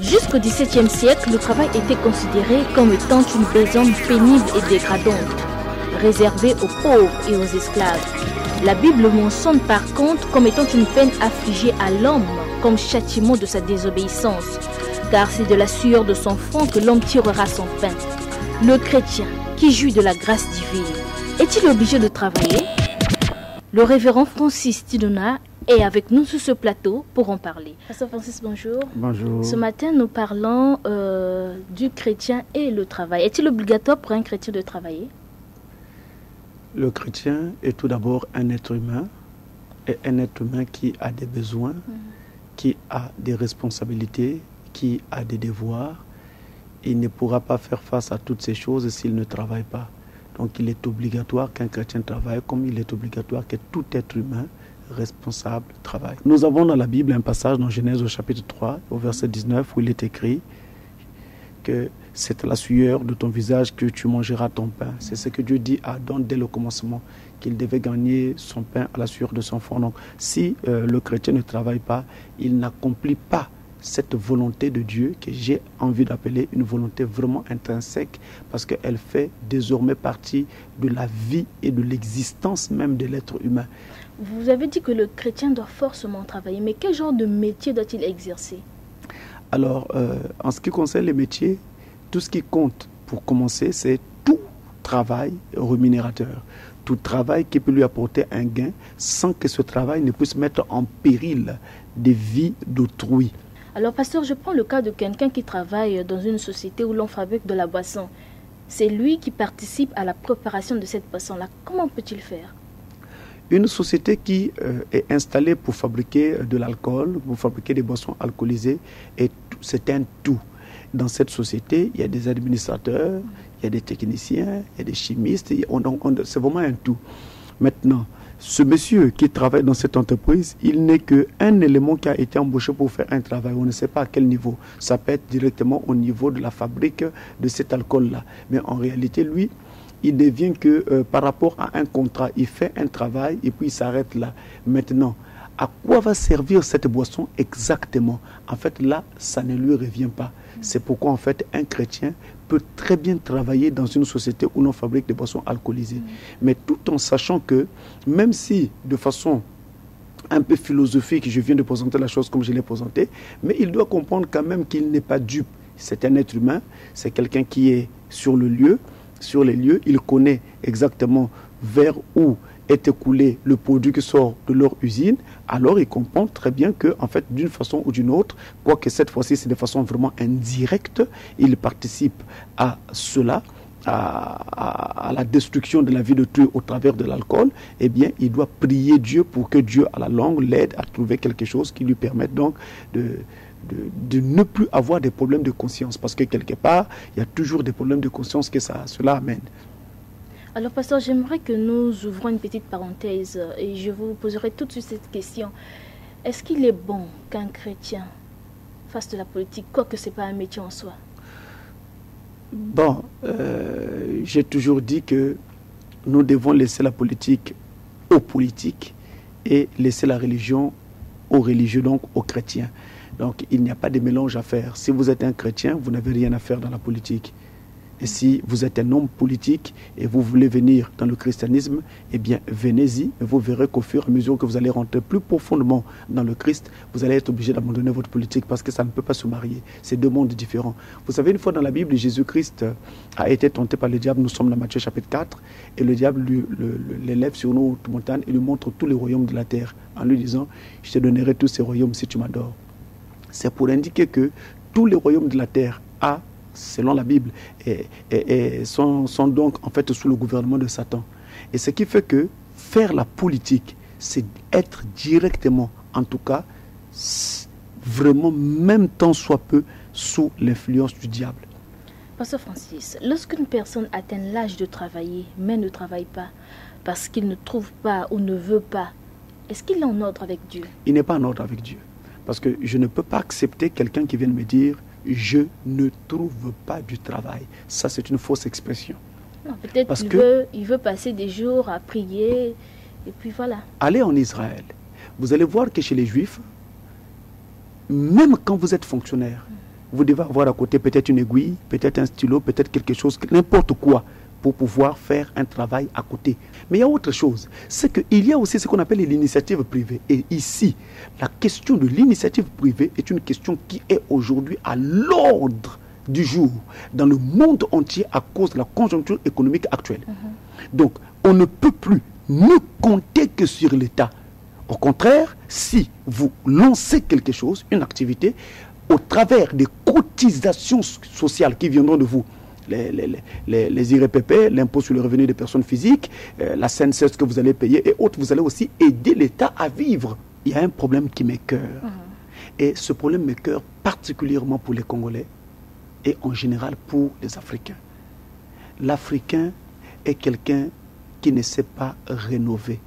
Jusqu'au XVIIe siècle, le travail était considéré comme étant une besogne pénible et dégradante, réservée aux pauvres et aux esclaves. La Bible le mentionne par contre comme étant une peine affligée à l'homme comme châtiment de sa désobéissance, car c'est de la sueur de son front que l'homme tirera son pain. Le chrétien, qui jouit de la grâce divine, est-il obligé de travailler? Le révérend Francis Tidona est avec nous sur ce plateau pour en parler. Pasteur Francis, bonjour. Bonjour. Ce matin, nous parlons du chrétien et le travail. Est-il obligatoire pour un chrétien de travailler? Le chrétien est tout d'abord un être humain, et un être humain qui a des besoins, qui a des responsabilités, qui a des devoirs. Il ne pourra pas faire face à toutes ces choses s'il ne travaille pas. Donc il est obligatoire qu'un chrétien travaille, comme il est obligatoire que tout être humain responsable travaille. Nous avons dans la Bible un passage dans Genèse au chapitre 3, au verset 19, où il est écrit que c'est à la sueur de ton visage que tu mangeras ton pain. C'est ce que Dieu dit à Adam dès le commencement, qu'il devait gagner son pain à la sueur de son front. Donc si le chrétien ne travaille pas, il n'accomplit pas cette volonté de Dieu que j'ai envie d'appeler une volonté vraiment intrinsèque, parce qu'elle fait désormais partie de la vie et de l'existence même de l'être humain. Vous avez dit que le chrétien doit forcément travailler, mais quel genre de métier doit-il exercer? Alors, en ce qui concerne les métiers, tout ce qui compte pour commencer, c'est tout travail rémunérateur. Tout travail qui peut lui apporter un gain sans que ce travail ne puisse mettre en péril des vies d'autrui. Alors, pasteur, je prends le cas de quelqu'un qui travaille dans une société où l'on fabrique de la boisson. C'est lui qui participe à la préparation de cette boisson-là. Comment peut-il faire? Une société qui est installée pour fabriquer de l'alcool, pour fabriquer des boissons alcoolisées, c'est un tout. Dans cette société, il y a des administrateurs, il y a des techniciens, il y a des chimistes, c'est vraiment un tout. Maintenant, ce monsieur qui travaille dans cette entreprise, il n'est qu'un élément qui a été embauché pour faire un travail. On ne sait pas à quel niveau. Ça peut être directement au niveau de la fabrique de cet alcool-là. Mais en réalité, lui, il devient que par rapport à un contrat, il fait un travail et puis il s'arrête là. Maintenant, à quoi va servir cette boisson exactement? En fait, là, ça ne lui revient pas. C'est pourquoi, en fait, un chrétien peut très bien travailler dans une société où l'on fabrique des boissons alcoolisées. Mais tout en sachant que, même si de façon un peu philosophique, je viens de présenter la chose comme je l'ai présentée, mais il doit comprendre quand même qu'il n'est pas dupe. C'est un être humain, c'est quelqu'un qui est sur le lieu, sur les lieux, il connaît exactement vers où est écoulé le produit qui sort de leur usine, alors ils comprennent très bien que, en fait, d'une façon ou d'une autre, quoique cette fois-ci c'est de façon vraiment indirecte, ils participent à cela, à la destruction de la vie d'autrui au travers de l'alcool. Eh bien, il doit prier Dieu pour que Dieu, à la longue, l'aide à trouver quelque chose qui lui permette donc de ne plus avoir des problèmes de conscience. Parce que quelque part, il y a toujours des problèmes de conscience que cela amène. Alors, pasteur, j'aimerais que nous ouvrons une petite parenthèse et je vous poserai tout de suite cette question. Est-ce qu'il est bon qu'un chrétien fasse de la politique, quoique ce n'est pas un métier en soi? Bon, j'ai toujours dit que nous devons laisser la politique aux politiques et laisser la religion aux religieux, donc aux chrétiens. Donc, il n'y a pas de mélange à faire. Si vous êtes un chrétien, vous n'avez rien à faire dans la politique. Et si vous êtes un homme politique et vous voulez venir dans le christianisme, eh bien, venez-y. Et vous verrez qu'au fur et à mesure que vous allez rentrer plus profondément dans le Christ, vous allez être obligé d'abandonner votre politique parce que ça ne peut pas se marier. C'est deux mondes différents. Vous savez, une fois dans la Bible, Jésus-Christ a été tenté par le diable. Nous sommes dans Matthieu chapitre 4. Et le diable l'élève sur une haute montagne et lui montre tous les royaumes de la terre en lui disant « Je te donnerai tous ces royaumes si tu m'adores ». C'est pour indiquer que tous les royaumes de la terre selon la Bible, sont donc en fait sous le gouvernement de Satan. Et ce qui fait que faire la politique, c'est être directement, en tout cas, vraiment, même tant soit peu, sous l'influence du diable. Pasteur Francis, lorsqu'une personne atteint l'âge de travailler, mais ne travaille pas, parce qu'il ne trouve pas ou ne veut pas, est-ce qu'il est en ordre avec Dieu? Il n'est pas en ordre avec Dieu. Parce que je ne peux pas accepter quelqu'un qui vienne me dire je ne trouve pas du travail. Ça, c'est une fausse expression. Peut-être qu'il veut passer des jours à prier, et puis voilà. Allez en Israël. Vous allez voir que chez les Juifs, même quand vous êtes fonctionnaire, vous devez avoir à côté peut-être une aiguille, peut-être un stylo, peut-être quelque chose, n'importe quoi, pour pouvoir faire un travail à côté. Mais il y a autre chose, c'est qu'il y a aussi ce qu'on appelle l'initiative privée. Et ici, la question de l'initiative privée est une question qui est aujourd'hui à l'ordre du jour dans le monde entier à cause de la conjoncture économique actuelle. Donc, on ne peut plus ne compter que sur l'État. Au contraire, si vous lancez quelque chose, une activité, au travers des cotisations sociales qui viendront de vous, les IRPP, l'impôt sur le revenu des personnes physiques, la CNSS que vous allez payer et autres, vous allez aussi aider l'État à vivre. Il y a un problème qui m'écoeure. Et ce problème m'écoeure particulièrement pour les Congolais et en général pour les Africains. L'Africain est quelqu'un qui ne sait pas rénover.